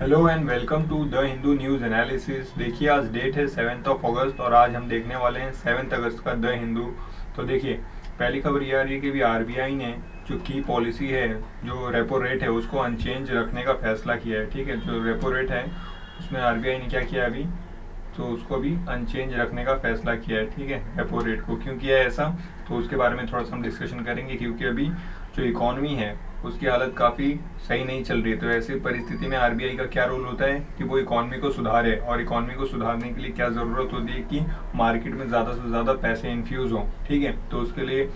Hello and welcome to the Hindu news analysis. देखिए आज date है 7 अगस्त और आज हम देखने वाले हैं 7 अगस्त का द हिंदू। तो देखिए पहली खबर ये आ रही है कि भी आरबीआई ने जो की पॉलिसी है, जो रेपो रेट है उसको अनचेंज रखने का फैसला किया है। ठीक है, जो रेपो रेट है उसमें आरबीआई ने क्या किया अभी, तो उसको भी अनचेंज रखने का फैसला किया है। ठीक है, रेपो रेट को क्यों किया है ऐसा, तो उसके बारे में थोड़ा सा हम डिस्कशन करेंगे। क्योंकि अभी जो इकॉनमी है उसकी हालत काफ़ी सही नहीं चल रही है। तो ऐसी परिस्थिति में आरबीआई का क्या रोल होता है कि वो इकॉनमी को सुधारे, और इकॉनमी को सुधारने के लिए क्या ज़रूरत होती है कि मार्केट में ज़्यादा से ज़्यादा पैसे इन्फ्यूज़ हों। ठीक है, तो उसके लिए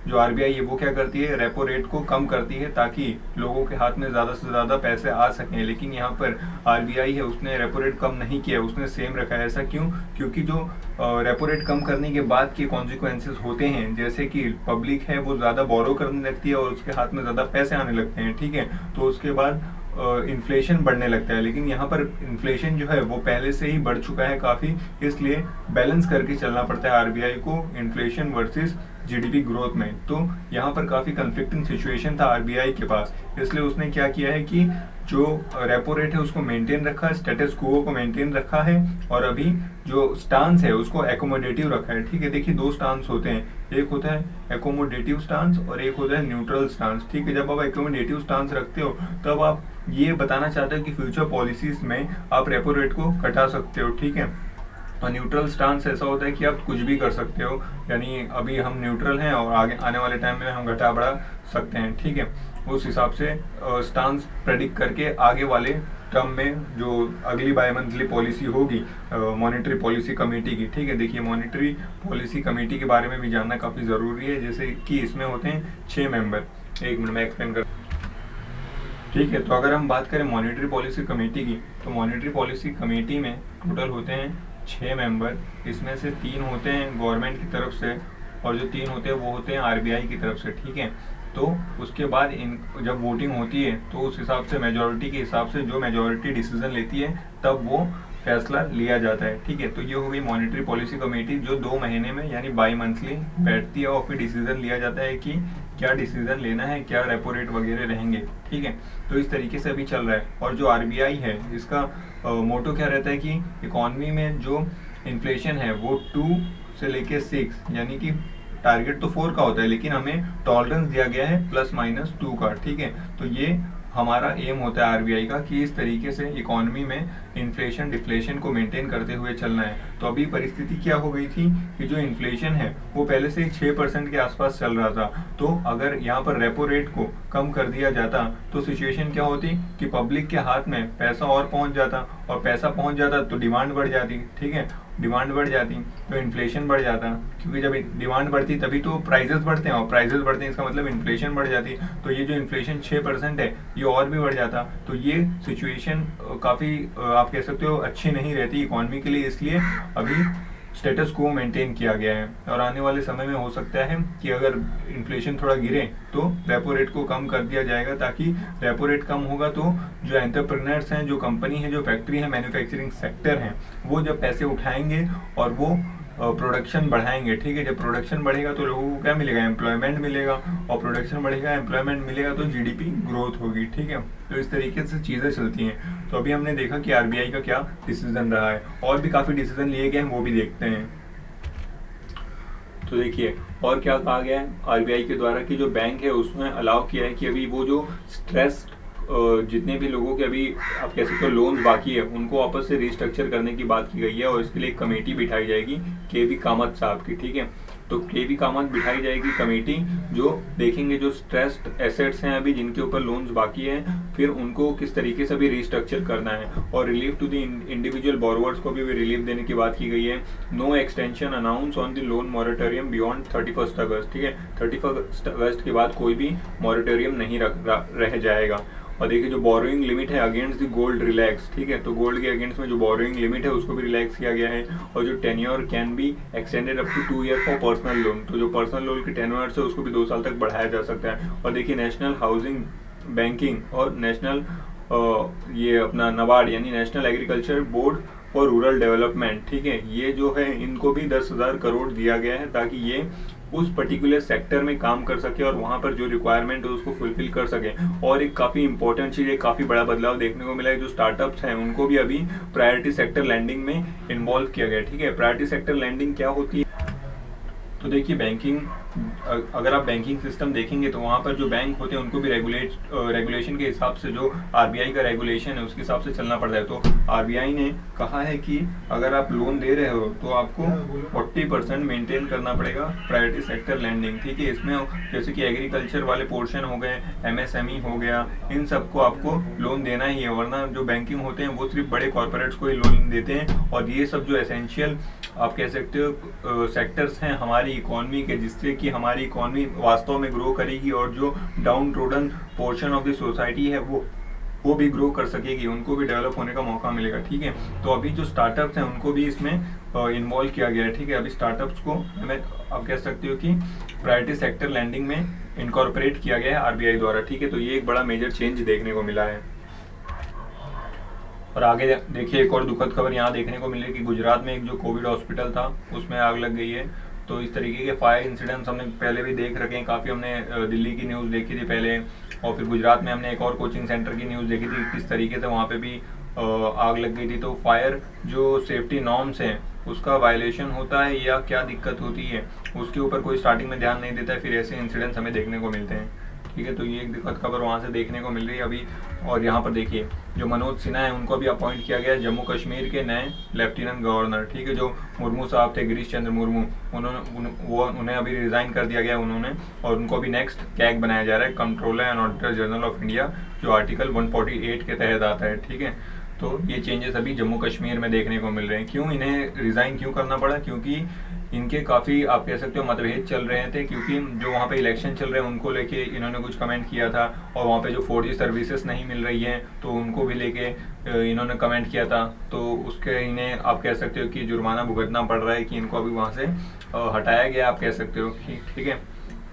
जो आरबीआई है वो क्या करती है, रेपो रेट को कम करती है ताकि लोगों के हाथ में ज़्यादा से ज़्यादा पैसे आ सकें। लेकिन यहाँ पर आरबीआई है उसने रेपो रेट कम नहीं किया, उसने सेम रखा है। ऐसा क्यों? क्योंकि जो रेपो रेट कम करने के बाद के कॉन्सिक्वेंसेस होते हैं, जैसे कि पब्लिक है वो ज़्यादा बोरो करने लगती है और उसके हाथ में ज़्यादा पैसे आने लगते हैं। ठीक है, तो उसके बाद इन्फ्लेशन बढ़ने लगता है। लेकिन यहाँ पर इन्फ्लेशन जो है वो पहले से ही बढ़ चुका है काफ़ी, इसलिए बैलेंस करके चलना पड़ता है आरबीआई को इन्फ्लेशन वर्सेस जीडीपी ग्रोथ में। तो यहाँ पर काफ़ी कन्फ्लिक्टिंग सिचुएशन था आरबीआई के पास, इसलिए उसने क्या किया है कि जो रेपो रेट है उसको मेंटेन रखा है, स्टेटस क्वो को मेंटेन रखा है, और अभी जो स्टांस है उसको एकोमोडेटिव रखा है। ठीक है, देखिए दो स्टांस होते हैं, एक होता है एकोमोडेटिव स्टांस और एक होता है न्यूट्रल स्टांस। ठीक है, जब आप एकोमोडेटिव स्टांस रखते हो तब आप ये बताना चाहते हो कि फ्यूचर पॉलिसीज में आप रेपो रेट को घटा सकते हो। ठीक है, और न्यूट्रल स्टांस ऐसा होता है कि आप कुछ भी कर सकते हो, यानी अभी हम न्यूट्रल हैं और आगे आने वाले टाइम में हम घटा बढ़ा सकते हैं। ठीक है, उस हिसाब से स्टांस प्रेडिक्ट करके आगे वाले टर्म में जो अगली बाई मंथली पॉलिसी होगी मॉनेटरी पॉलिसी कमेटी की। ठीक है, देखिए मॉनेटरी पॉलिसी कमेटी के बारे में भी जानना काफ़ी ज़रूरी है, जैसे कि इसमें होते हैं 6 मेंबर। एक मिनट में एक्सप्लेन कर। ठीक है, तो अगर हम बात करें मॉनेटरी पॉलिसी कमेटी की, तो मॉनेटरी पॉलिसी कमेटी में टोटल होते हैं 6 मेंबर। इसमें से 3 होते हैं गवर्नमेंट की तरफ से और जो 3 होते हैं वो होते हैं आरबीआई की तरफ से। ठीक है, तो उसके बाद इन जब वोटिंग होती है तो उस हिसाब से मेजॉरिटी के हिसाब से जो मेजॉरिटी डिसीजन लेती है तब वो फैसला लिया जाता है। ठीक है, तो ये हो गई मॉनेटरी पॉलिसी कमेटी जो 2 महीने में यानी बाई मंथली बैठती है और फिर डिसीजन लिया जाता है कि क्या डिसीजन लेना है, क्या रेपो रेट वगैरह रहेंगे। ठीक है, तो इस तरीके से अभी चल रहा है। और जो आरबीआई है इसका मोटो क्या रहता है कि इकॉनमी में जो इन्फ्लेशन है वो 2 से लेके 6, यानी कि टारगेट तो 4 का होता है लेकिन हमें टॉलरेंस दिया गया है +-2 का। ठीक है, तो ये हमारा एम होता है आरबीआई का कि इस तरीके से इकॉनमी में इन्फ्लेशन डिफ्लेशन को मेंटेन करते हुए चलना है। तो अभी परिस्थिति क्या हो गई थी कि जो इन्फ्लेशन है वो पहले से ही 6% के आसपास चल रहा था। तो अगर यहाँ पर रेपो रेट को कम कर दिया जाता तो सिचुएशन क्या होती कि पब्लिक के हाथ में पैसा और पहुंच जाता, और पैसा पहुंच जाता तो डिमांड बढ़ जाती। ठीक है, डिमांड बढ़ जाती तो इन्फ्लेशन बढ़ जाता, क्योंकि जब डिमांड बढ़ती तभी तो प्राइजेस बढ़ते हैं, और प्राइजेस बढ़ते हैं इसका मतलब इन्फ्लेशन बढ़ जाती। तो ये जो इन्फ्लेशन 6% है ये और भी बढ़ जाता। तो ये सिचुएशन काफ़ी आप कह सकते हो अच्छी नहीं रहती इकॉनमी के लिए, इसलिए अभी स्टेटस को मेंटेन किया गया है। और आने वाले समय में हो सकता है कि अगर इन्फ्लेशन थोड़ा गिरे तो रेपो रेट को कम कर दिया जाएगा, ताकि रेपो रेट कम होगा तो जो एंटरप्रेन्योर्स हैं, जो कंपनी है, जो फैक्ट्री है, मैन्युफैक्चरिंग सेक्टर हैं, वो जब पैसे उठाएंगे और वो प्रोडक्शन बढ़ाएंगे। ठीक है, जब प्रोडक्शन बढ़ेगा तो लोगों को क्या मिलेगा, एम्प्लॉयमेंट मिलेगा, और प्रोडक्शन बढ़ेगा, एम्प्लॉयमेंट मिलेगा तो जीडीपी ग्रोथ होगी। ठीक है, तो इस तरीके से चीज़ें चलती हैं। तो अभी हमने देखा कि आरबीआई का क्या डिसीजन रहा है, और भी काफ़ी डिसीजन लिए गए हैं वो भी देखते हैं। तो देखिए और क्या कहा गया है आरबीआई के द्वारा कि जो बैंक है उसमें अलाउ किया है कि अभी वो जो स्ट्रेस जितने भी लोगों के अभी आप कह सकते हो लोन्स बाकी है उनको वापस से रिस्ट्रक्चर करने की बात की गई है, और इसके लिए एक कमेटी बिठाई जाएगी केवी कामत साहब की। ठीक है, तो केवी कामत बिठाई जाएगी कमेटी जो देखेंगे जो स्ट्रेस्ड एसेट्स हैं अभी जिनके ऊपर लोन्स बाकी हैं, फिर उनको किस तरीके से भी रिस्ट्रक्चर करना है, और relief to the individual borrowers को भी रिलीफ देने की बात की गई है। No extension announce on the loan moratorium beyond 31 August. ठीक है, 31 अगस्त के बाद कोई भी मॉरेटोरियम नहीं रह जाएगा। और देखिए जो बोरोइंग लिमिट है अगेंस्ट द गोल्ड रिलैक्स। ठीक है, तो गोल्ड के अगेंस्ट में जो बोरोइंग लिमिट है उसको भी रिलैक्स किया गया है, और जो tenure can be extended up to 2 year for personal loan, तो जो पर्सनल लोन की टेन्योर है उसको भी 2 साल तक बढ़ाया जा सकता है। और देखिए नेशनल हाउसिंग बैंकिंग और नेशनल ये अपना नबार्ड यानी national agriculture board for rural development, ठीक है, ये जो है इनको भी 10,000 करोड़ दिया गया है ताकि ये उस पर्टिकुलर सेक्टर में काम कर सके और वहाँ पर जो रिक्वायरमेंट है उसको फुलफिल कर सके। और एक काफ़ी इंपॉर्टेंट चीज़, एक काफ़ी बड़ा बदलाव देखने को मिला है, जो स्टार्टअप्स हैं उनको भी अभी प्रायोरिटी सेक्टर लैंडिंग में इन्वॉल्व किया गया। ठीक है, प्रायोरिटी सेक्टर लैंडिंग क्या होती है? तो देखिए बैंकिंग, अगर आप बैंकिंग सिस्टम देखेंगे तो वहाँ पर जो बैंक होते हैं उनको भी रेगुलेशन के हिसाब से, जो आरबीआई का रेगुलेशन है उसके हिसाब से चलना पड़ता है। तो आरबीआई ने कहा है कि अगर आप लोन दे रहे हो तो आपको 40% मेंटेन करना पड़ेगा प्रायोरिटी सेक्टर लैंडिंग। ठीक है, इसमें जैसे कि एग्रीकल्चर वाले पोर्शन हो गए, एमएसएमई हो गया, इन सबको आपको लोन देना ही है, वरना जो बैंकिंग होते हैं वो सिर्फ बड़े कॉर्पोरेट्स को ही लोन देते हैं। और ये सब जो एसेंशियल आप कह सकते हो सेक्टर्स हैं हमारी इकोनॉमी के, जिससे कि हमारी इकोनॉमी वास्तव में ग्रो करेगी और जो down trodden portion of the society है वो भी ग्रो कर सकेगी, उनको भी डेवलप होने का मौका मिलेगा। ठीक है, तो अभी जो स्टार्टअप्स हैं उनको भी इसमें इन्वॉल्व किया गया है। ठीक है, अभी स्टार्टअप्स को हमें आप कह सकते हो कि प्रायोरिटी सेक्टर लैंडिंग में इनकॉर्पोरेट किया गया है आरबीआई द्वारा। ठीक है, तो ये एक बड़ा मेजर चेंज देखने को मिला है। और आगे देखिए एक और दुखद खबर यहाँ देखने को मिली कि गुजरात में एक जो कोविड हॉस्पिटल था उसमें आग लग गई है। तो इस तरीके के फायर इंसिडेंट्स हमने पहले भी देख रखे हैं काफ़ी। हमने दिल्ली की न्यूज़ देखी थी पहले, और फिर गुजरात में हमने एक और कोचिंग सेंटर की न्यूज़ देखी थी किस तरीके से वहाँ पे भी आग लग गई थी। तो फायर जो सेफ्टी नॉर्म्स हैं उसका वायलेशन होता है या क्या दिक्कत होती है, उसके ऊपर कोई स्टार्टिंग में ध्यान नहीं देता है, फिर ऐसे इंसिडेंट्स हमें देखने को मिलते हैं। ठीक है, तो ये एक दिक्कत खबर वहाँ से देखने को मिल रही है अभी। और यहाँ पर देखिए जो मनोज सिन्हा है उनको भी अपॉइंट किया गया है जम्मू कश्मीर के नए लेफ्टिनेंट गवर्नर। ठीक है, जो मुर्मू साहब थे, गिरीश चंद्र मुर्मू, उन्हें अभी रिजाइन कर दिया गया उन्होंने, और उनको अभी नेक्स्ट कैग बनाया जा रहा है, controller and auditor general of India, जो आर्टिकल 148 के तहत आता है। ठीक है, तो ये चेंजेस अभी जम्मू कश्मीर में देखने को मिल रहे हैं। क्यों इन्हें रिजाइन क्यों करना पड़ा? क्योंकि इनके काफ़ी आप कह सकते हो मतभेद चल रहे थे, क्योंकि जो वहाँ पे इलेक्शन चल रहे हैं उनको लेके इन्होंने कुछ कमेंट किया था, और वहाँ पे जो 4G सर्विसेज नहीं मिल रही हैं तो उनको भी लेके इन्होंने कमेंट किया था। तो उसके इन्हें आप कह सकते हो कि जुर्माना भुगतना पड़ रहा है कि इनको अभी वहाँ से हटाया गया, आप कह सकते हो। ठीक है,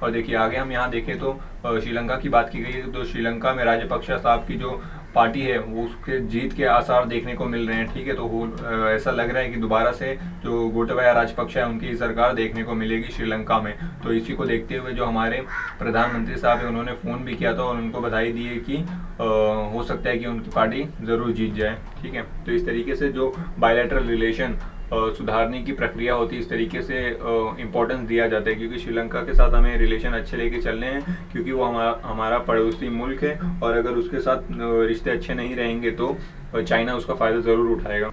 और देखिए आगे हम यहाँ देखें तो श्रीलंका की बात की गई है। तो श्रीलंका में राजपक्षा साहब की जो पार्टी है वो उसके जीत के आसार देखने को मिल रहे हैं। ठीक है, तो ऐसा लग रहा है कि दोबारा से जो गोटाबाया राजपक्षा है उनकी सरकार देखने को मिलेगी श्रीलंका में। तो इसी को देखते हुए जो हमारे प्रधानमंत्री साहब है उन्होंने फ़ोन भी किया था और उनको बधाई दी है कि हो सकता है कि उनकी पार्टी ज़रूर जीत जाए। ठीक है, तो इस तरीके से जो बायलैटरल रिलेशन सुधारने की प्रक्रिया होती है, इस तरीके से इम्पोर्टेंस दिया जाता है, क्योंकि श्रीलंका के साथ हमें रिलेशन अच्छे लेके चलने हैं, क्योंकि वो हमारा पड़ोसी मुल्क है, और अगर उसके साथ रिश्ते अच्छे नहीं रहेंगे तो चाइना उसका फ़ायदा ज़रूर उठाएगा।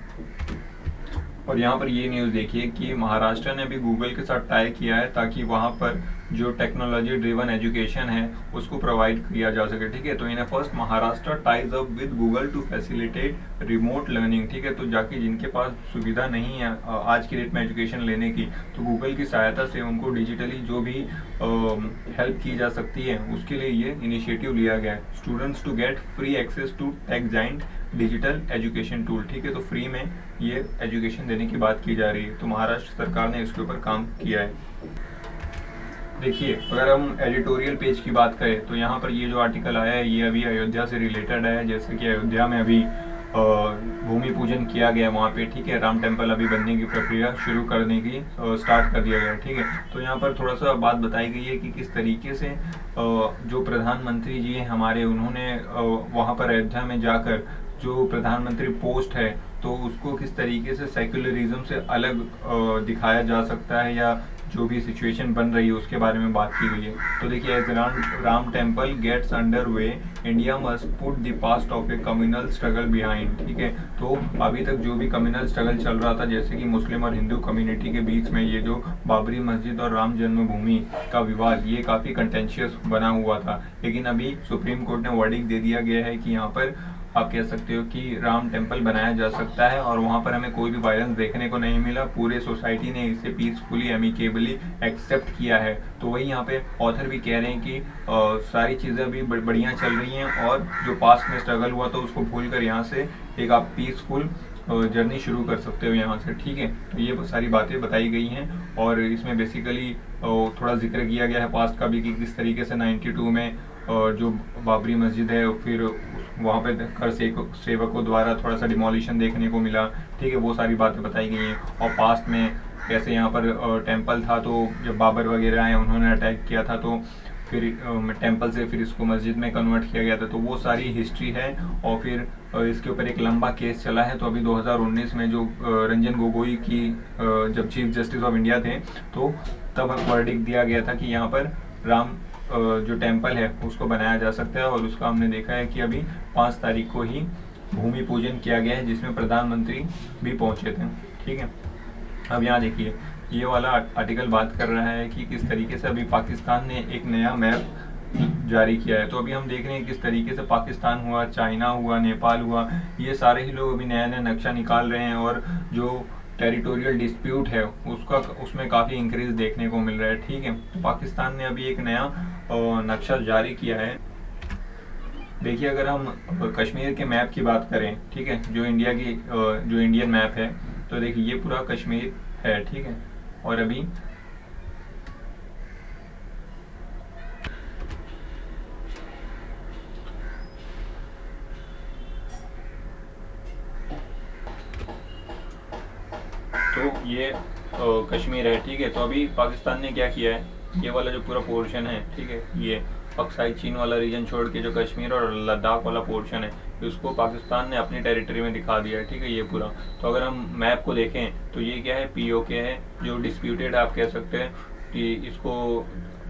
और यहाँ पर ये न्यूज़ देखिए कि महाराष्ट्र ने भी गूगल के साथ टाई किया है ताकि वहाँ पर जो टेक्नोलॉजी ड्रिवन एजुकेशन है उसको प्रोवाइड किया जा सके। ठीक है, तो in first Maharashtra ties up with Google to facilitate remote learning. ठीक है, तो जाके जिनके पास सुविधा नहीं है आज की डेट में एजुकेशन लेने की, तो गूगल की सहायता से उनको डिजिटली जो भी हेल्प की जा सकती है उसके लिए ये इनिशिएटिव लिया गया है। Students to get free access to tech giant digital education tool. ठीक है, तो फ्री में ये एजुकेशन देने की बात की जा रही है। तो महाराष्ट्र सरकार ने इसके ऊपर काम किया है। देखिए अगर हम एडिटोरियल पेज की बात करें तो यहाँ पर ये जो आर्टिकल आया है ये अभी अयोध्या से रिलेटेड है। जैसे कि अयोध्या में अभी भूमि पूजन किया गया वहाँ पे। ठीक है, राम टेम्पल अभी बनने की प्रक्रिया शुरू करने की स्टार्ट कर दिया गया। ठीक है, तो यहाँ पर थोड़ा सा बात बताई गई है कि किस तरीके से जो प्रधानमंत्री जी हैं हमारे, उन्होंने वहाँ पर अयोध्या में जाकर जो प्रधानमंत्री पोस्ट है तो उसको किस तरीके से सेक्युलरिज्म से अलग दिखाया जा सकता है, या जो भी सिचुएशन बन रही है उसके बारे में बात की गई है। तो देखिए as Ram temple gets under way India must put the past of a communal struggle behind. ठीक है, तो अभी तक जो भी कम्युनल स्ट्रगल चल रहा था, जैसे कि मुस्लिम और हिंदू कम्युनिटी के बीच में ये जो बाबरी मस्जिद और राम जन्मभूमि का विवाद, ये काफ़ी कंटेंशियस बना हुआ था, लेकिन अभी सुप्रीम कोर्ट ने वर्डिक्ट दे दिया गया है कि यहाँ पर आप कह सकते हो कि राम टेम्पल बनाया जा सकता है, और वहाँ पर हमें कोई भी वायलेंस देखने को नहीं मिला। पूरे सोसाइटी ने इसे पीसफुली एमिकेबली एक्सेप्ट किया है। तो वही यहाँ पे ऑथर भी कह रहे हैं कि सारी चीज़ें अभी बढ़िया चल रही हैं, और जो पास्ट में स्ट्रगल हुआ तो उसको भूल कर यहाँ से एक आप पीसफुल जर्नी शुरू कर सकते हो यहाँ से। ठीक है, तो ये सारी बातें बताई गई हैं, और इसमें बेसिकली थोड़ा जिक्र किया गया है पास्ट का भी कि किस तरीके से 92 में जो बाबरी मस्जिद है फिर वहाँ पे कर सेवकों द्वारा थोड़ा सा डिमोलिशन देखने को मिला। ठीक है, वो सारी बातें बताई गई हैं, और पास्ट में कैसे यहाँ पर टेम्पल था, तो जब बाबर वगैरह आए उन्होंने अटैक किया था, तो फिर टेम्पल से फिर इसको मस्जिद में कन्वर्ट किया गया था। तो वो सारी हिस्ट्री है। और फिर इसके ऊपर एक लंबा केस चला है। तो अभी 2019 में जो रंजन गोगोई की जब चीफ जस्टिस ऑफ इंडिया थे, तो तब वर्डिक्ट दिया गया था कि यहाँ पर राम जो टेम्पल है उसको बनाया जा सकता है। और उसका हमने देखा है कि अभी 5 तारीख को ही भूमि पूजन किया गया है, जिसमें प्रधानमंत्री भी पहुंचे थे। ठीक है, अब यहाँ देखिए ये वाला आर्टिकल बात कर रहा है कि किस तरीके से अभी पाकिस्तान ने एक नया मैप जारी किया है। तो अभी हम देख रहे हैं किस तरीके से पाकिस्तान हुआ, चाइना हुआ, नेपाल हुआ, ये सारे ही लोग अभी नया नया नक्शा निकाल रहे हैं। और जो टेरिटोरियल डिस्प्यूट है उसमें काफ़ी इंक्रीज देखने को मिल रहा है। ठीक है, तो पाकिस्तान ने अभी एक नया नक्शा जारी किया है। देखिए, अगर हम कश्मीर के मैप की बात करें, ठीक है, जो इंडियन मैप है, तो देखिए ये पूरा कश्मीर है। ठीक है, और अभी तो ये कश्मीर है। ठीक है, तो अभी पाकिस्तान ने क्या किया है, ये वाला जो पूरा पोर्शन है, ठीक है, ये अक्साई चीन वाला रीजन छोड़ के जो कश्मीर और लद्दाख वाला पोर्शन है, उसको पाकिस्तान ने अपनी टेरिटरी में दिखा दिया है। ठीक है, ये पूरा। तो अगर हम मैप को देखें तो ये क्या है, पीओके है, जो डिस्प्यूटेड आप कह सकते हैं कि इसको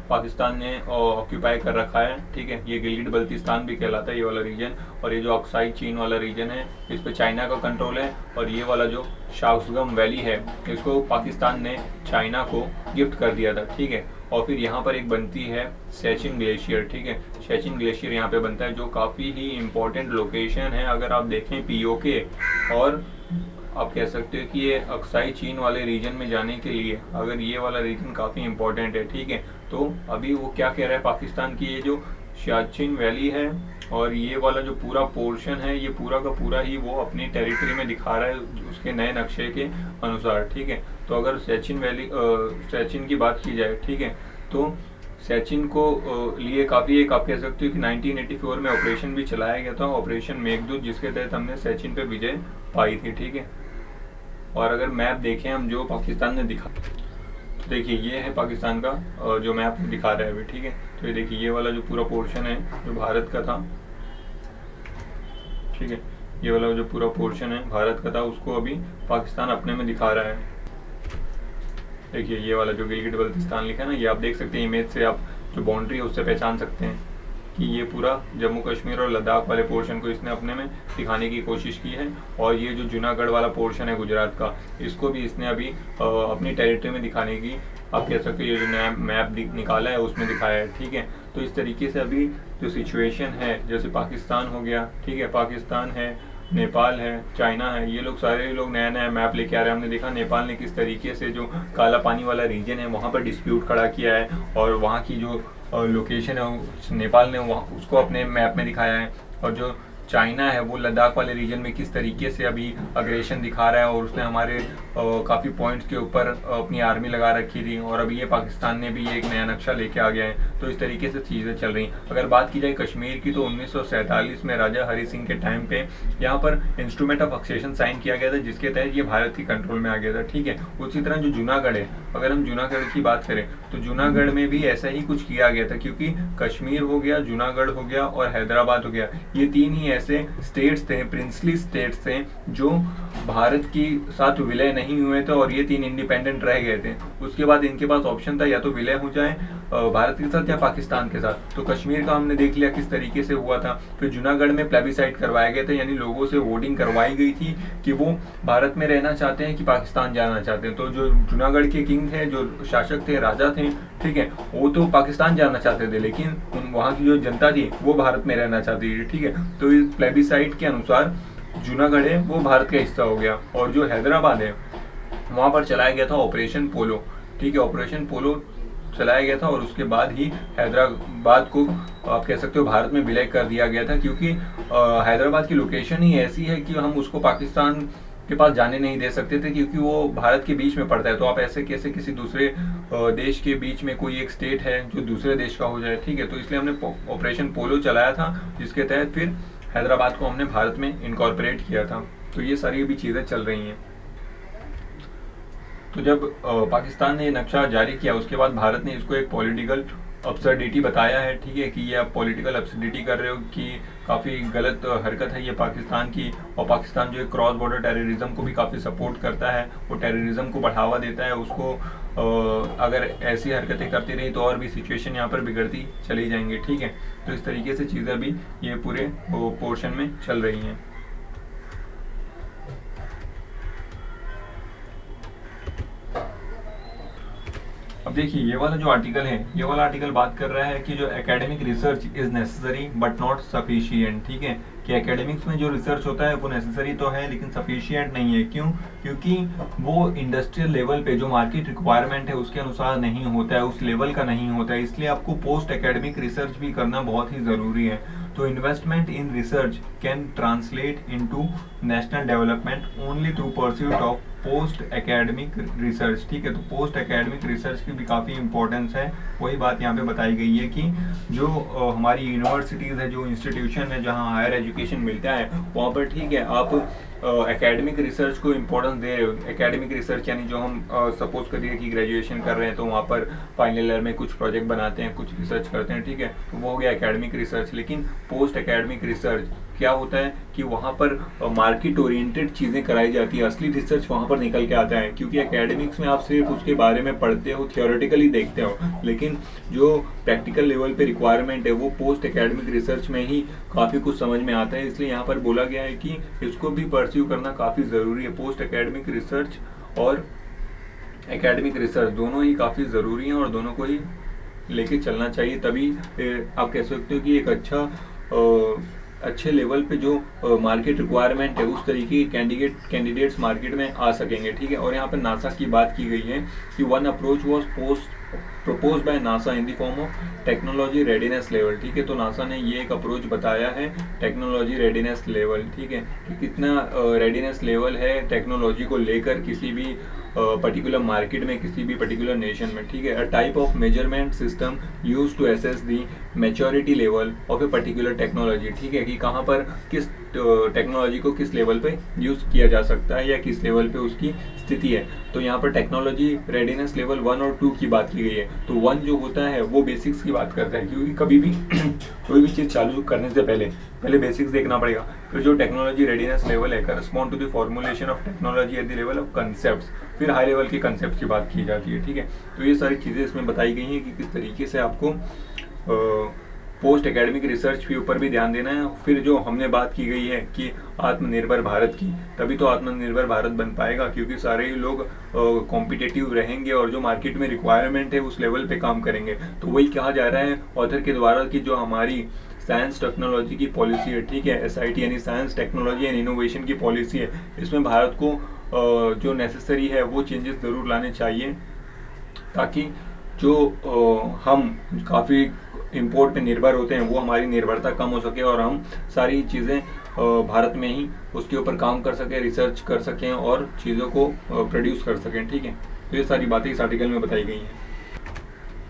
पाकिस्तान ने ऑक्यूपाई कर रखा है। ठीक है, ये गिलगिट बल्तिस्तान भी कहलाता है ये वाला रीजन। और ये जो अक्साई चीन वाला रीजन है, इस पे चाइना का कंट्रोल है। और ये वाला जो शाओसगम वैली है, इसको पाकिस्तान ने चाइना को गिफ्ट कर दिया था। ठीक है, और फिर यहाँ पर एक बनती है सैचिन ग्लेशियर। ठीक है, सैचिन ग्लेशियर यहाँ पे बनता है, जो काफ़ी ही इम्पोर्टेंट लोकेशन है। अगर आप देखें पीओके, और आप कह सकते हो कि ये अक्साई चीन वाले रीजन में जाने के लिए अगर ये वाला रीजन काफ़ी इम्पोर्टेंट है। ठीक है, तो अभी वो क्या कह रहा है पाकिस्तान की, ये जो सियाचिन वैली है और ये वाला जो पूरा पोर्शन है, ये पूरा का पूरा ही वो अपनी टेरिटरी में दिखा रहा है उसके नए नक्शे के अनुसार। ठीक है, तो अगर सैचिन की बात की जाए, ठीक है, तो सैचिन को लिए काफ़ी एक आप कह सकते हो कि 1984 में ऑपरेशन भी चलाया गया था, ऑपरेशन मेघदूत, जिसके तहत हमने सैचिन पे विजय पाई थी। ठीक है, और अगर मैप देखें हम जो पाकिस्तान ने दिखा, तो देखिए ये है पाकिस्तान का जो मैप दिखा रहा है अभी। ठीक है, तो ये देखिए ये वाला जो पूरा पोर्शन है जो भारत का था, ठीक है, ये वाला जो पूरा पोर्शन है भारत का था, उसको अभी पाकिस्तान अपने में दिखा रहा है। देखिए ये वाला जो गिलगिट बल्तिस्तान लिखा है ना, ये आप देख सकते हैं इमेज से, आप जो बाउंड्री है उससे पहचान सकते हैं कि ये पूरा जम्मू कश्मीर और लद्दाख वाले पोर्शन को इसने अपने में दिखाने की कोशिश की है। और ये जो जूनागढ़ वाला पोर्शन है गुजरात का, इसको भी इसने अभी अपनी टेरिटरी में दिखाने की आप कह सकते हो, ये जो नया मैप निकाला है उसमें दिखाया है। ठीक है, तो इस तरीके से अभी जो सिचुएशन है, जैसे पाकिस्तान हो गया, ठीक है, पाकिस्तान है, नेपाल है, चाइना है, ये लोग सारे लोग नया नया मैप लेके आ रहे हैं। हमने देखा नेपाल ने किस तरीके से जो काला पानी वाला रीजन है वहाँ पर डिस्प्यूट खड़ा किया है, और वहाँ की जो लोकेशन है नेपाल ने वहाँ उसको अपने मैप में दिखाया है। और जो चाइना है वो लद्दाख वाले रीजन में किस तरीके से अभी अग्रेशन दिखा रहा है, और उसने हमारे काफ़ी पॉइंट्स के ऊपर अपनी आर्मी लगा रखी थी। और अभी ये पाकिस्तान ने भी ये एक नया नक्शा लेके आ गया है। तो इस तरीके से चीज़ें चल रही। अगर बात की जाए कश्मीर की, तो 1947 में राजा हरि सिंह के टाइम पे यहाँ पर इंस्ट्रूमेंट ऑफ अक्सेशन साइन किया गया था, जिसके तहत ये भारत के कंट्रोल में आ गया था। ठीक है, उसी तरह जो जूनागढ़ है, अगर हम जूनागढ़ की बात करें तो जूनागढ़ में भी ऐसा ही कुछ किया गया था, क्योंकि कश्मीर हो गया, जूनागढ़ हो गया और हैदराबाद हो गया, ये 3 ही ऐसे स्टेट्स थे, प्रिंसली स्टेट्स थे, जो भारत के साथ विलय नहीं हुए थे, और ये 3 इंडिपेंडेंट रह गए थे। उसके बाद इनके पास ऑप्शन था या तो विलय हो जाए भारत के साथ या पाकिस्तान के साथ। तो कश्मीर का हमने देख लिया किस तरीके से हुआ था। फिर जूनागढ़ में प्लेबिसाइट करवाए गए थे, यानी लोगों से वोटिंग करवाई गई थी कि वो भारत में रहना चाहते हैं कि पाकिस्तान जाना चाहते हैं। तो जो जूनागढ़ के किंग थे, जो शासक थे, राजा थे, ठीक है, वो तो पाकिस्तान जाना चाहते थे, लेकिन वहाँ की जो जनता थी वो भारत में रहना चाहती थी। ठीक है, तो इस प्लेबिसाइट के अनुसार जूनागढ़ है वो भारत का हिस्सा हो गया। और जो हैदराबाद है वहाँ पर चलाया गया था ऑपरेशन पोलो। ठीक है, ऑपरेशन पोलो चलाया गया था, और उसके बाद ही हैदराबाद को आप कह सकते हो भारत में विलय कर दिया गया था, क्योंकि हैदराबाद की लोकेशन ही ऐसी है कि हम उसको पाकिस्तान के पास जाने नहीं दे सकते थे, क्योंकि वो भारत के बीच में पड़ता है। तो आप ऐसे कैसे किसी दूसरे देश के बीच में कोई एक स्टेट है जो दूसरे देश का हो जाए। ठीक है, तो इसलिए हमने ऑपरेशन पोलो चलाया था, जिसके तहत फिर हैदराबाद को हमने भारत में इनकॉर्पोरेट किया था। तो ये सारी भी चीज़ें चल रही हैं। तो जब पाकिस्तान ने ये नक्शा जारी किया उसके बाद भारत ने इसको एक पॉलिटिकल अब्सर्डिटी बताया है, ठीक है, कि ये आप पॉलिटिकल अब्सर्डिटी कर रहे हो, कि काफ़ी गलत हरकत है ये पाकिस्तान की। और पाकिस्तान जो है क्रॉस बॉर्डर टेररिज्म को भी काफ़ी सपोर्ट करता है, वो टेररिज्म को बढ़ावा देता है उसको। अगर ऐसी हरकतें करती रही तो और भी सिचुएशन यहाँ पर बिगड़ती चली जाएंगी, ठीक है। तो इस तरीके से चीज़ें अभी ये पूरे पोर्शन में चल रही हैं। अब देखिए ये वाला जो आर्टिकल है, ये वाला आर्टिकल बात कर रहा है कि जो academic research is necessary but not sufficient, ठीक है, कि एकेडमिक्स में जो रिसर्च होता है वो नेसेसरी तो है लेकिन सफिशिएंट नहीं है। क्यों? क्योंकि वो इंडस्ट्रियल लेवल पे जो मार्केट रिक्वायरमेंट है उसके अनुसार नहीं होता है, उस लेवल का नहीं होता है, इसलिए आपको पोस्ट एकेडमिक रिसर्च भी करना बहुत ही ज़रूरी है। तो investment in research can translate into national development only through pursuit of post academic research, ठीक है। तो पोस्ट एकेडमिक रिसर्च की भी काफ़ी इंपॉर्टेंस है। वही बात यहाँ पे बताई गई है कि जो हमारी यूनिवर्सिटीज़ है, जो इंस्टीट्यूशन है जहाँ हायर एजुकेशन मिलता है वहाँ पर, ठीक है, आप एकेडमिक रिसर्च को इम्पोर्टेंस दे रहे हो। एकेडमिक रिसर्च यानी जो हम सपोज करिए कि ग्रेजुएशन कर रहे हैं तो वहाँ पर फाइनल ईयर में कुछ प्रोजेक्ट बनाते हैं, कुछ रिसर्च करते हैं, ठीक है, तो वो हो गया एकेडमिक रिसर्च। लेकिन पोस्ट एकेडमिक रिसर्च क्या होता है कि वहाँ पर मार्केट ओरिएंटेड चीज़ें कराई जाती है, असली रिसर्च वहाँ पर निकल के आता है। क्योंकि एकेडमिक्स में आप सिर्फ उसके बारे में पढ़ते हो, थियोरेटिकली देखते हो, लेकिन जो प्रैक्टिकल लेवल पे रिक्वायरमेंट है वो पोस्ट एकेडमिक रिसर्च में ही काफ़ी कुछ समझ में आता है। इसलिए यहाँ पर बोला गया है कि इसको भी परस्यू करना काफ़ी ज़रूरी है। पोस्ट एकेडमिक रिसर्च और एकेडमिक रिसर्च दोनों ही काफ़ी ज़रूरी हैं और दोनों को ही लेके चलना चाहिए, तभी आप कह सकते हो कि एक अच्छे लेवल पे जो मार्केट रिक्वायरमेंट है उस तरीके के कैंडिडेट्स मार्केट में आ सकेंगे, ठीक है। और यहाँ पर नासा की बात की गई है कि one approach was proposed by NASA in the form of technology readiness level, ठीक है। तो नासा ने ये एक अप्रोच बताया है टेक्नोलॉजी रेडीनेस लेवल, ठीक है, कि कितना रेडीनेस लेवल है टेक्नोलॉजी को लेकर किसी भी पर्टिकुलर मार्केट में, किसी भी पर्टिकुलर नेशन में, ठीक है। A type of measurement system use to assess the maturity level of a particular technology, ठीक है, कि कहाँ पर किस टेक्नोलॉजी को किस लेवल पे यूज किया जा सकता है या किस लेवल पे उसकी स्थिति है। तो यहाँ पर टेक्नोलॉजी रेडीनेस लेवल 1 और 2 की बात की गई है। तो 1 जो होता है वो बेसिक्स की बात करता है, क्योंकि कभी भी कोई भी चीज़ चालू करने से पहले बेसिक्स देखना पड़ेगा। फिर जो टेक्नोलॉजी रेडीनेस लेवल है correspond to the formulation of technology at the level of concepts, फिर हाई लेवल के कंसेप्ट की बात की जाती है, ठीक है। तो ये सारी चीज़ें इसमें बताई गई हैं कि किस तरीके से आपको पोस्ट एकेडमिक रिसर्च के ऊपर भी ध्यान देना है। फिर जो हमने बात की गई है कि आत्मनिर्भर भारत की, तभी तो आत्मनिर्भर भारत बन पाएगा, क्योंकि सारे ही लोग कॉम्पिटिटिव रहेंगे और जो मार्केट में रिक्वायरमेंट है उस लेवल पे काम करेंगे। तो वही कहा जा रहा है ऑथर के द्वारा कि जो हमारी साइंस टेक्नोलॉजी की पॉलिसी है, ठीक है, SIT यानी साइंस टेक्नोलॉजी एंड इनोवेशन की पॉलिसी है, इसमें भारत को जो नेसेसरी है वो चेंजेस ज़रूर लाने चाहिए, ताकि जो हम काफ़ी इंपोर्ट पे निर्भर होते हैं वो हमारी निर्भरता कम हो सके और हम सारी चीज़ें भारत में ही उसके ऊपर काम कर सकें, रिसर्च कर सकें और चीज़ों को प्रोड्यूस कर सकें, ठीक है। तो ये सारी बातें इस आर्टिकल में बताई गई हैं।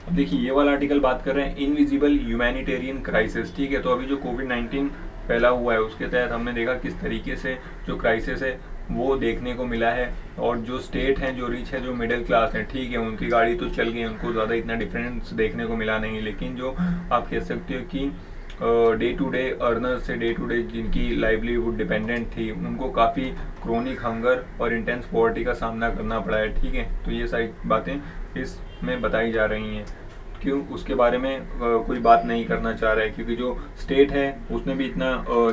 अब देखिए ये वाला आर्टिकल बात कर रहे हैं इनविजिबल ह्यूमैनिटेरियन क्राइसिस, ठीक है। तो अभी जो कोविड-19 फैला हुआ है उसके तहत हमने देखा किस तरीके से जो क्राइसिस है वो देखने को मिला है। और जो स्टेट हैं, जो रिच है, जो मिडिल क्लास हैं, ठीक है, उनकी गाड़ी तो चल गई, उनको ज़्यादा इतना डिफरेंस देखने को मिला नहीं। लेकिन जो आप कह सकते हो कि डे टू डे अर्नर्स से डे टू डे जिनकी लाइवलीहुड डिपेंडेंट थी, उनको काफ़ी क्रोनिक हंगर और इंटेंस पॉवर्टी का सामना करना पड़ा है, ठीक है। तो ये सारी बातें इसमें बताई जा रही हैं। क्यों उसके बारे में कोई बात नहीं करना चाह रहा है, क्योंकि जो स्टेट है उसने भी इतना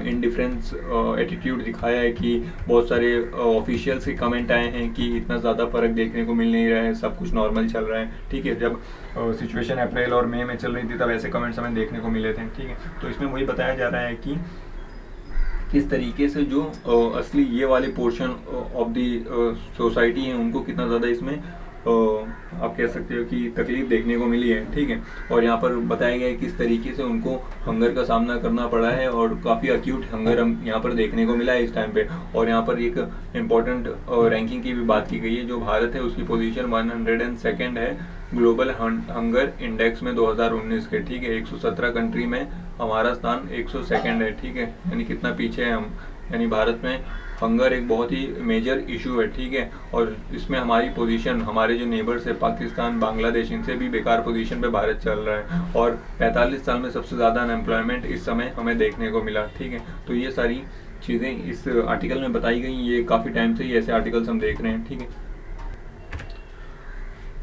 इनडिफरेंस एटीट्यूड दिखाया है कि बहुत सारे ऑफिशियल्स के कमेंट आए हैं कि इतना ज़्यादा फ़र्क देखने को मिल नहीं रहा है, सब कुछ नॉर्मल चल रहा है, ठीक है। जब सिचुएशन अप्रैल और मई में चल रही थी तब ऐसे कमेंट्स हमें देखने को मिले थे, ठीक है। तो इसमें वही बताया जा रहा है कि किस तरीके से जो असली ये वाले पोर्शन ऑफ द सोसाइटी हैं उनको कितना ज़्यादा इसमें आप कह सकते हो कि तकलीफ देखने को मिली है, ठीक है। और यहाँ पर बताया गया है किस तरीके से उनको हंगर का सामना करना पड़ा है और काफ़ी अक्यूट हंगर हम यहाँ पर देखने को मिला है इस टाइम पे। और यहाँ पर एक इम्पॉर्टेंट रैंकिंग की भी बात की गई है। जो भारत है उसकी पोजीशन 102nd है ग्लोबल हंगर इंडेक्स में 2019 के, ठीक है। 117 कंट्री में हमारा स्थान 102nd है, ठीक है, यानी कितना पीछे है हम यानी भारत में हंगर एक बहुत ही मेजर इशू है, ठीक है। और इसमें हमारी पोजीशन, हमारे जो नेबर्स है पाकिस्तान, बांग्लादेश, इनसे भी बेकार पोजीशन पे भारत चल रहा है। और 45 साल में सबसे ज़्यादा अनएम्प्लॉयमेंट इस समय हमें देखने को मिला, ठीक है। तो ये सारी चीज़ें इस आर्टिकल में बताई गई। ये काफ़ी टाइम से ही ऐसे आर्टिकल्स हम देख रहे हैं, ठीक है।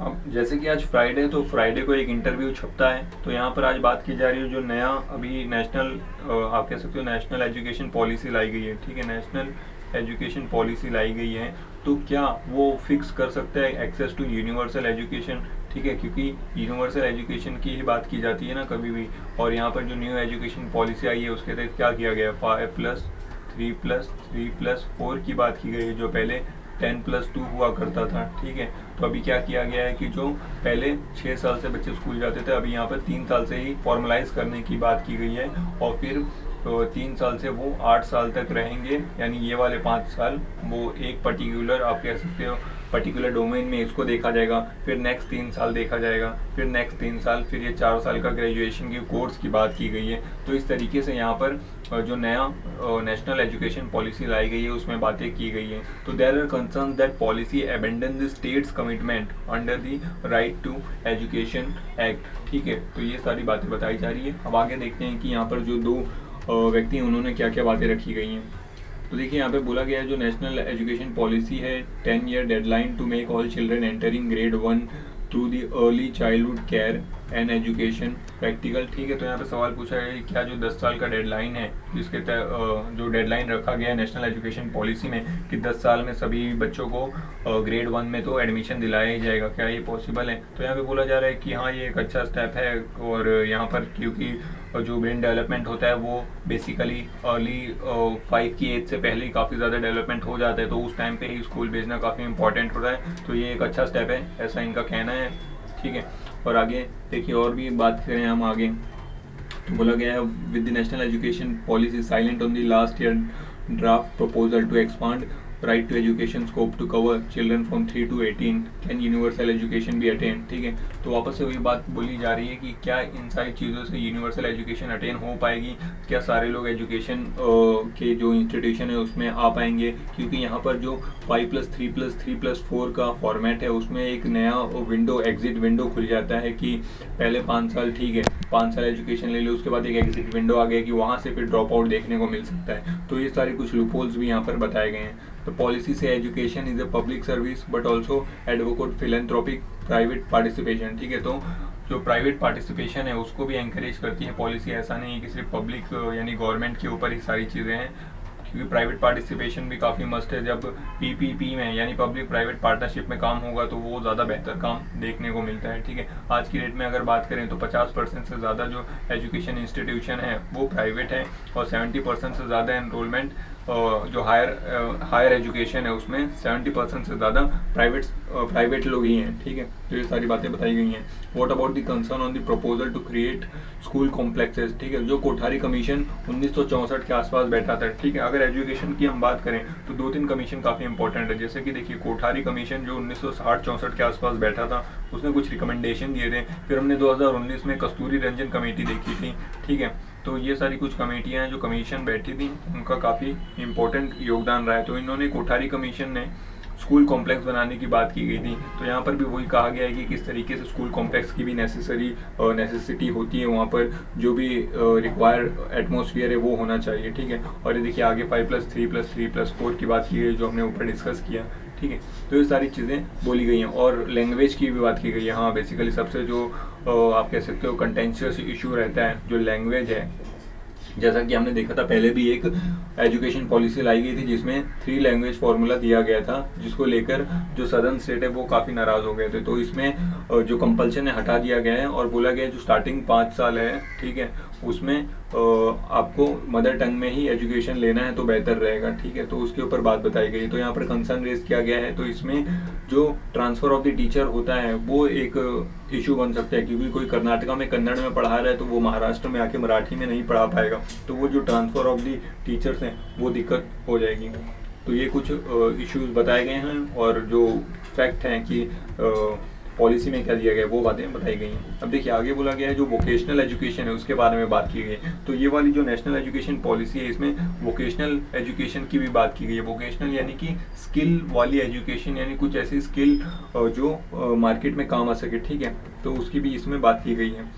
अब जैसे कि आज फ्राइडे, तो फ्राइडे को एक इंटरव्यू छपता है, तो यहाँ पर आज बात की जा रही है जो नया अभी नेशनल, आप कह सकते हो नेशनल एजुकेशन पॉलिसी लाई गई है, ठीक है। नेशनल एजुकेशन पॉलिसी लाई गई है, तो क्या वो फिक्स कर सकता है एक्सेस टू यूनिवर्सल एजुकेशन, ठीक है। क्योंकि यूनिवर्सल एजुकेशन की ही बात की जाती है ना कभी भी। और यहाँ पर जो न्यू एजुकेशन पॉलिसी आई है उसके तहत क्या किया गया, 5+3+3+4 की बात की गई है, जो पहले 10+2 हुआ करता था, ठीक है। तो अभी क्या किया गया है कि जो पहले 6 साल से बच्चे स्कूल जाते थे, अभी यहाँ पर 3 साल से ही फॉर्मलाइज करने की बात की गई है। और फिर तो 3 साल से वो 8 साल तक रहेंगे, यानी ये वाले 5 साल वो एक पर्टिकुलर, आप कह सकते हो पर्टिकुलर डोमेन में इसको देखा जाएगा। फिर नेक्स्ट 3 साल देखा जाएगा, फिर नेक्स्ट 3 साल, फिर ये 4 साल का ग्रेजुएशन की कोर्स की बात की गई है। तो इस तरीके से यहाँ पर जो नया नेशनल एजुकेशन पॉलिसी लाई गई है उसमें बातें की गई हैं। तो there are concerns that policy abandon the state's commitment under the right to education act, ठीक है। तो ये सारी बातें बताई जा रही है। अब आगे देखते हैं कि यहाँ पर जो दो व्यक्ति हैं उन्होंने क्या क्या बातें रखी गई हैं। तो देखिए यहाँ पे बोला गया है जो नेशनल एजुकेशन पॉलिसी है, 10 year deadline to make all children entering grade 1 through the early childhood care and education practical, ठीक है। तो यहाँ पे सवाल पूछा है क्या जो 10 साल का डेडलाइन है, जिसके जो डेडलाइन रखा गया है नेशनल एजुकेशन पॉलिसी में कि 10 साल में सभी बच्चों को ग्रेड 1 में तो एडमिशन दिलाया ही जाएगा, क्या ये पॉसिबल है। तो यहाँ पे बोला जा रहा है कि हाँ ये एक अच्छा स्टेप है। और यहाँ पर क्योंकि जो ब्रेन डेवलपमेंट होता है वो बेसिकली अर्ली 5 की एज से पहले ही काफ़ी ज़्यादा डेवलपमेंट हो जाता है, तो उस टाइम पे ही स्कूल भेजना काफ़ी इंपॉर्टेंट होता है। तो ये एक अच्छा स्टेप है, ऐसा इनका कहना है, ठीक है। और आगे देखिए और भी बात करें हम आगे, तो बोला गया है with the national education policy silent on the last year draft proposal to expand right to education scope to cover children from 3 to 18 can universal education be attain, ठीक है। तो वापस से वही बात बोली जा रही है कि क्या इन सारी चीज़ों से यूनिवर्सल एजुकेशन अटेन हो पाएगी, क्या सारे लोग एजुकेशन के जो इंस्टीट्यूशन है उसमें आ पाएंगे। क्योंकि यहाँ पर जो 5+3+3+4 का फॉर्मेट है उसमें एक नया विंडो, एग्जिट विंडो खुल जाता है कि पहले 5 साल, ठीक है, 5 साल एजुकेशन ले लो, उसके बाद एक एग्जिट विंडो आ गया कि वहाँ से फिर ड्रॉप आउट देखने को मिल सकता है। तो ये सारे कुछ लूपहोल्स भी यहाँ पर बताए गए हैं। तो पॉलिसी से education is a public service but also advocate philanthropic private participation, ठीक है। तो जो प्राइवेट पार्टिसिपेशन है उसको भी एनकरेज करती है पॉलिसी। ऐसा नहीं है कि सिर्फ पब्लिक यानी गवर्नमेंट के ऊपर ही सारी चीज़ें हैं, क्योंकि प्राइवेट पार्टिसिपेशन भी काफ़ी मस्ट है। जब पीपीपी में यानी पब्लिक प्राइवेट पार्टनरशिप में काम होगा तो वो ज़्यादा बेहतर काम देखने को मिलता है, ठीक है। आज की डेट में अगर बात करें तो 50% से ज़्यादा जो एजुकेशन इंस्टीट्यूशन है वो प्राइवेट है, और 70% से ज़्यादा एनरोलमेंट जो हायर एजुकेशन है उसमें 70% से ज़्यादा प्राइवेट लोग ही हैं, ठीक है। तो ये सारी बातें बताई गई हैं। What about the concern on the proposal to create school complexes, ठीक है। जो कोठारी कमीशन 1964 के आसपास बैठा था, ठीक है। अगर एजुकेशन की हम बात करें तो 2-3 कमीशन काफ़ी इंपॉर्टेंट है। जैसे कि देखिए कोठारी कमीशन जो 1960-64 के आसपास बैठा था उसने कुछ रिकमेंडेशन दिए थे। फिर हमने 2019 में कस्तूरी रंजन कमेटी देखी थी, ठीक है। तो ये सारी कुछ कमेटियाँ हैं जो कमीशन बैठी थी, उनका काफ़ी इंपॉर्टेंट योगदान रहा है। तो इन्होंने कोठारी कमीशन ने स्कूल कॉम्प्लेक्स बनाने की बात की गई थी। तो यहाँ पर भी वही कहा गया है कि किस तरीके से स्कूल कॉम्प्लेक्स की भी नेसेसिटी होती है, वहाँ पर जो भी रिक्वायर्ड एटमॉस्फेयर है वो होना चाहिए, ठीक है। और ये देखिए आगे 5+3+3+4 की बात की गई जो हमने ऊपर डिस्कस किया, ठीक है। तो ये सारी चीज़ें बोली गई हैं। और लैंग्वेज की भी बात की गई है। हाँ, बेसिकली सबसे जो आप कह सकते हो कंटेंशियस इशू रहता है जो लैंग्वेज है, जैसा कि हमने देखा था पहले भी एक एजुकेशन पॉलिसी लाई गई थी जिसमें 3 लैंग्वेज फार्मूला दिया गया था, जिसको लेकर जो सदर्न स्टेट है वो काफ़ी नाराज़ हो गए थे। तो इसमें जो कंपल्शन है हटा दिया गया है और बोला गया है जो स्टार्टिंग 5 साल है, ठीक है, उसमें आपको मदर टंग में ही एजुकेशन लेना है तो बेहतर रहेगा, ठीक है। तो उसके ऊपर बात बताई गई। तो यहाँ पर कंसर्न रेज किया गया है। तो इसमें जो ट्रांसफ़र ऑफ द टीचर होता है वो एक इशू बन सकता है, क्योंकि कोई कर्नाटका में कन्नड़ में पढ़ा रहा है तो वो महाराष्ट्र में आके मराठी में नहीं पढ़ा पाएगा, तो वो जो ट्रांसफ़र ऑफ द टीचर्स हैं वो दिक्कत हो जाएगी। तो ये कुछ इश्यूज बताए गए हैं। और जो फैक्ट हैं कि पॉलिसी में क्या दिया गया है वो बातें बताई गई हैं। अब देखिए आगे बोला गया है जो वोकेशनल एजुकेशन है उसके बारे में बात की गई है। तो ये वाली जो नेशनल एजुकेशन पॉलिसी है इसमें वोकेशनल एजुकेशन की भी बात की गई है। वोकेशनल यानी कि स्किल वाली एजुकेशन, यानी कुछ ऐसी स्किल जो मार्केट में काम आ सके, ठीक है, तो उसकी भी इसमें बात की गई है।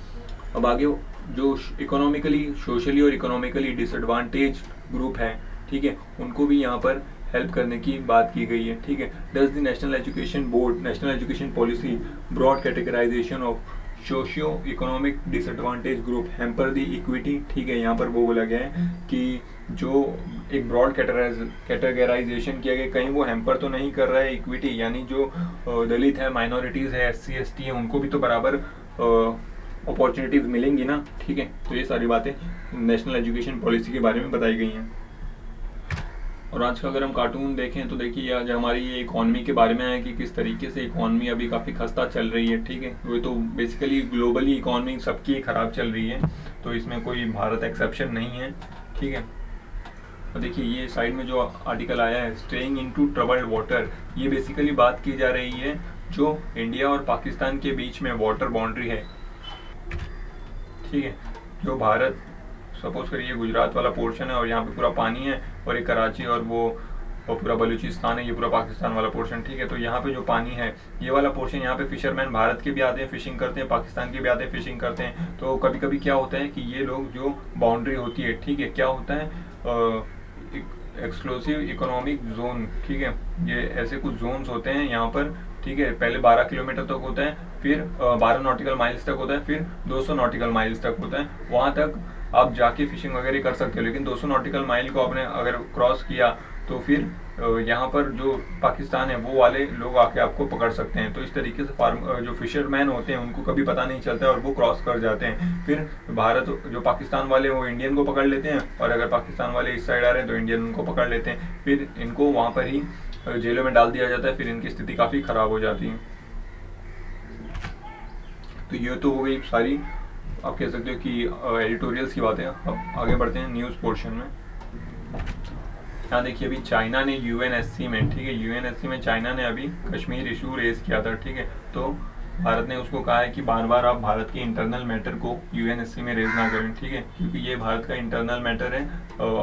अब आगे जो इकोनॉमिकली, सोशली और इकोनॉमिकली डिसएडवांटेज ग्रुप हैं, ठीक है, उनको भी यहाँ पर हेल्प करने की बात की गई है, ठीक है। Does the national education board, national education policy broad categorisation of socio economic disadvantage group hamper the equity, ठीक है। यहाँ पर वो बोला गया है कि जो एक ब्रॉड कैटेगराइजेशन किया गया, कहीं वो हैम्पर तो नहीं कर रहा है इक्विटी, यानी जो दलित है, माइनॉरिटीज़ है, SC ST है, उनको भी तो बराबर अपॉर्चुनिटीज़ मिलेंगी ना, ठीक है। तो ये सारी बातें नेशनल एजुकेशन पॉलिसी के बारे में बताई गई हैं। और आज का अगर हम कार्टून देखें तो देखिए आज हमारी ये इकॉनमी के बारे में है कि किस तरीके से इकॉनमी अभी काफ़ी खस्ता चल रही है, ठीक है। वो तो बेसिकली ग्लोबली इकॉनमी सबकी ख़राब चल रही है, तो इसमें कोई भारत एक्सेप्शन नहीं है, ठीक है। और देखिए ये साइड में जो आर्टिकल आया है स्टेइंग इनटू ट्रबल्ड वाटर, ये बेसिकली बात की जा रही है जो इंडिया और पाकिस्तान के बीच में वाटर बाउंड्री है, ठीक है। जो भारत, सपोज करिए गुजरात वाला पोर्शन है और यहाँ पे पूरा पानी है, और एक कराची और वो पूरा बलूचिस्तान है, ये पूरा पाकिस्तान वाला पोर्शन, ठीक है। तो यहाँ पे जो पानी है ये वाला पोर्शन, यहाँ पे फिशरमैन भारत के भी आते हैं फिशिंग करते हैं, पाकिस्तान के भी आते हैं फिशिंग करते हैं। तो कभी कभी क्या होता है कि ये लोग जो बाउंड्री होती है, ठीक है, क्या होता है एक्सक्लूसिव इकोनॉमिक जोन, ठीक है, ये ऐसे कुछ जोन्स होते हैं यहाँ पर, ठीक है। पहले 12 किलोमीटर तक होता है, फिर 12 नॉटिकल माइल्स तक होता है, फिर 200 नॉटिकल माइल्स तक होता है। वहाँ तक आप जाके फिशिंग वगैरह कर सकते हो, लेकिन 200 नॉटिकल माइल को आपने अगर क्रॉस किया तो फिर यहाँ पर जो पाकिस्तान है वो वाले लोग आके आपको पकड़ सकते हैं। तो इस तरीके से जो फिशरमैन होते हैं उनको कभी पता नहीं चलता है और वो क्रॉस कर जाते हैं। फिर भारत, जो पाकिस्तान वाले वो इंडियन को पकड़ लेते हैं, और अगर पाकिस्तान वाले इस साइड आ रहे हैं तो इंडियन उनको पकड़ लेते हैं, फिर इनको वहाँ पर ही जेलों में डाल दिया जाता है, फिर इनकी स्थिति काफ़ी ख़राब हो जाती है। तो ये तो हो गई सारी, आप कह सकते हो कि एडिटोरियल्स की बातें। अब आगे बढ़ते हैं न्यूज़ पोर्शन में। यहाँ देखिए अभी चाइना ने UNSC में, ठीक है, UNSC में चाइना ने अभी कश्मीर इशू रेज किया था, ठीक है। तो भारत ने उसको कहा है कि बार बार आप भारत के इंटरनल मैटर को UNSC में रेज ना करें, ठीक है, क्योंकि ये भारत का इंटरनल मैटर है।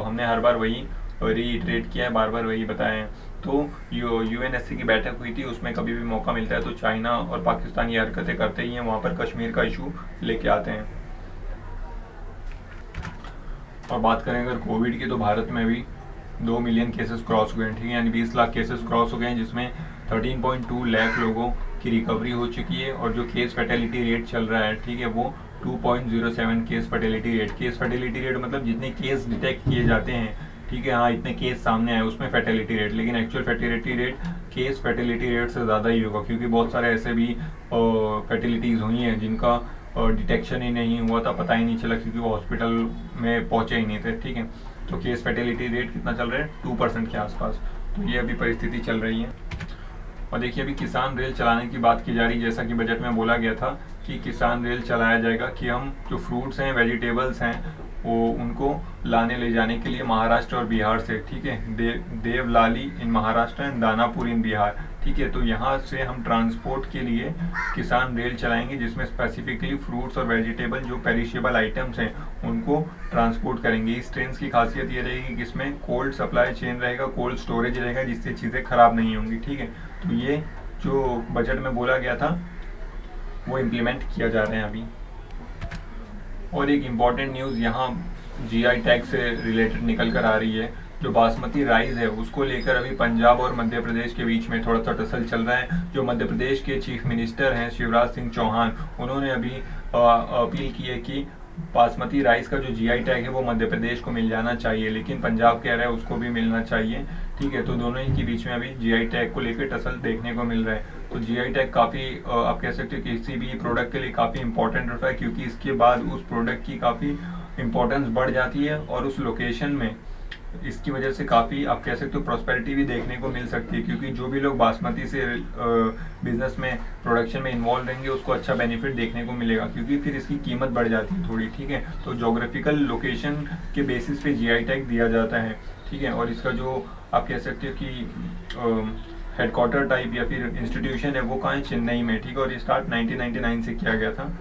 हमने हर बार वही रीइटरेट किया है, बार बार वही बताया है। तो UNSC की बैठक हुई थी, उसमें कभी भी मौका मिलता है तो चाइना और पाकिस्तान ये हरकतें करते ही हैं, वहाँ पर कश्मीर का इशू लेके आते हैं। और बात करें अगर कोविड की, तो भारत में भी 2 मिलियन केसेस क्रॉस हुए हैं, ठीक है, यानी 20 लाख केसेस क्रॉस हो गए हैं, जिसमें 13.2 लाख लोगों की रिकवरी हो चुकी है। और जो केस फैटेलिटी रेट चल रहा है, ठीक है, वो 2.07 case fatality rate. Case fatality rate मतलब जितने केस डिटेक्ट किए जाते हैं, ठीक है, हाँ, इतने केस सामने आए उसमें फैटेलिटी रेट, लेकिन actual fatality rate case fatality rate से ज़्यादा ही होगा, क्योंकि बहुत सारे ऐसे भी फैटेलिटीज़ हुई हैं जिनका डिटेक्शन ही नहीं हुआ था, पता ही नहीं चला, क्योंकि वो हॉस्पिटल में पहुँचे ही नहीं थे, ठीक है। तो केस फैटेलिटी रेट कितना चल रहा है, 2% के आसपास। तो ये अभी परिस्थिति चल रही है। और देखिए अभी किसान रेल चलाने की बात की जा रही है, जैसा कि बजट में बोला गया था कि किसान रेल चलाया जाएगा, कि हम जो फ्रूट्स हैं, वेजिटेबल्स हैं, वो उनको लाने ले जाने के लिए महाराष्ट्र और बिहार से, ठीक है, देवलाली इन महाराष्ट्र एंड दानापुर इन बिहार, ठीक है। तो यहाँ से हम ट्रांसपोर्ट के लिए किसान रेल चलाएंगे, जिसमें स्पेसिफिकली फ्रूट्स और वेजिटेबल जो पेरिशेबल आइटम्स हैं उनको ट्रांसपोर्ट करेंगे। इस ट्रेन की खासियत ये रहेगी कि इसमें कोल्ड सप्लाई चेन रहेगा, कोल्ड स्टोरेज रहेगा, जिससे चीज़ें ख़राब नहीं होंगी, ठीक है। तो ये जो बजट में बोला गया था वो इम्प्लीमेंट किया जा रहे हैं अभी। और एक इम्पॉर्टेंट न्यूज़ यहाँ GI टैग से रिलेटेड निकल कर आ रही है। जो बासमती राइस है उसको लेकर अभी पंजाब और मध्य प्रदेश के बीच में थोड़ा सा टसल चल रहा है। जो मध्य प्रदेश के चीफ मिनिस्टर हैं शिवराज सिंह चौहान, उन्होंने अभी अपील की है कि बासमती राइस का जो GI टैग है वो मध्य प्रदेश को मिल जाना चाहिए, लेकिन पंजाब कह रहा है उसको भी मिलना चाहिए, ठीक है। तो दोनों ही के बीच में अभी GI टैग को लेकर टसल देखने को मिल रहा है। तो GI टैग काफ़ी आप कह सकते हो कि किसी भी प्रोडक्ट के लिए काफ़ी इंपॉर्टेंट होता है, क्योंकि इसके बाद उस प्रोडक्ट की काफ़ी इंपॉर्टेंस बढ़ जाती है और उस लोकेशन में इसकी वजह से काफ़ी आप कह सकते हो प्रॉस्पेरिटी भी देखने को मिल सकती है, क्योंकि जो भी लोग बासमती से बिजनेस में, प्रोडक्शन में इन्वॉल्व रहेंगे उसको अच्छा बेनिफिट देखने को मिलेगा, क्योंकि फिर इसकी कीमत बढ़ जाती है थोड़ी, ठीक है। तो जोग्राफिकल लोकेशन के बेसिस पे GI टैग दिया जाता है, ठीक है। और इसका जो आप कह सकते हो कि हेडक्वार्टर टाइप या फिर इंस्टीट्यूशन है वो कहाँ है, चेन्नई में, ठीक है। और ये स्टार्ट 1999 से किया गया था।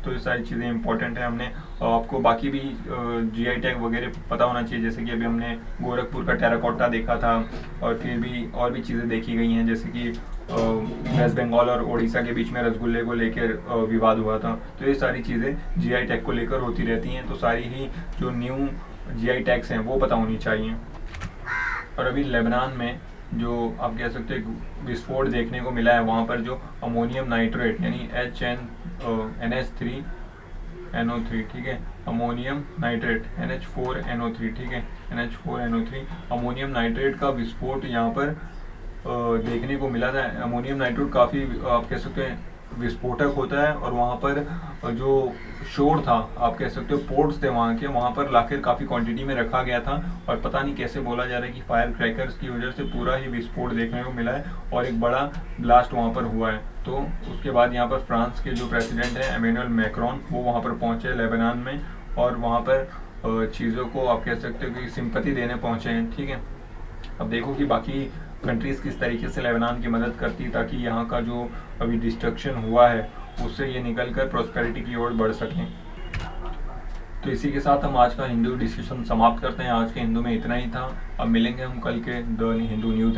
तो ये सारी चीज़ें इंपॉर्टेंट है। हमने आपको बाकी भी जीआई टैग वगैरह पता होना चाहिए, जैसे कि अभी हमने गोरखपुर का टेराकोटा देखा था, और फिर भी और भी चीज़ें देखी गई हैं, जैसे कि वेस्ट बंगाल और उड़ीसा के बीच में रसगुल्ले को लेकर विवाद हुआ था। तो ये सारी चीज़ें जीआई टैग को लेकर होती रहती हैं। तो सारी ही जो न्यू जीआई टैग्स हैं वो पता होनी चाहिए। और अभी लेबनान में जो आप कह सकते हैं विस्फोट देखने को मिला है, वहाँ पर जो अमोनियम नाइट्रेट यानी NH3NO3, ठीक है, अमोनियम नाइट्रेट NH4NO3, ठीक है, NH4NO3 अमोनियम नाइट्रेट का विस्फोट यहाँ पर देखने को मिला था। अमोनियम नाइट्रेट काफ़ी आप कह सकते हैं विस्फोटक होता है, और वहाँ पर जो शोर था, आप कह सकते हो पोर्ट्स थे वहाँ के, वहाँ पर लाकर काफ़ी क्वांटिटी में रखा गया था। और पता नहीं कैसे बोला जा रहा है कि फायर क्रैकर्स की वजह से पूरा ही विस्फोट देखने को मिला है और एक बड़ा ब्लास्ट वहाँ पर हुआ है। तो उसके बाद यहाँ पर फ्रांस के जो प्रेसिडेंट हैं एमेनुअल मैक्रोन, वो वहाँ पर पहुँचे लेबनान में, और वहाँ पर चीज़ों को आप कह सकते हो कि सिंपैथी देने पहुँचे हैं, ठीक है। अब देखो कि बाकी कंट्रीज़ किस तरीके से लेबनान की मदद करती, ताकि यहाँ का जो अभी डिस्ट्रक्शन हुआ है उससे ये निकल कर प्रॉस्पेरिटी की ओर बढ़ सकें। तो इसी के साथ हम आज का हिंदू डिस्कशन समाप्त करते हैं। आज के हिंदू में इतना ही था। अब मिलेंगे हम कल के द हिंदू न्यूज़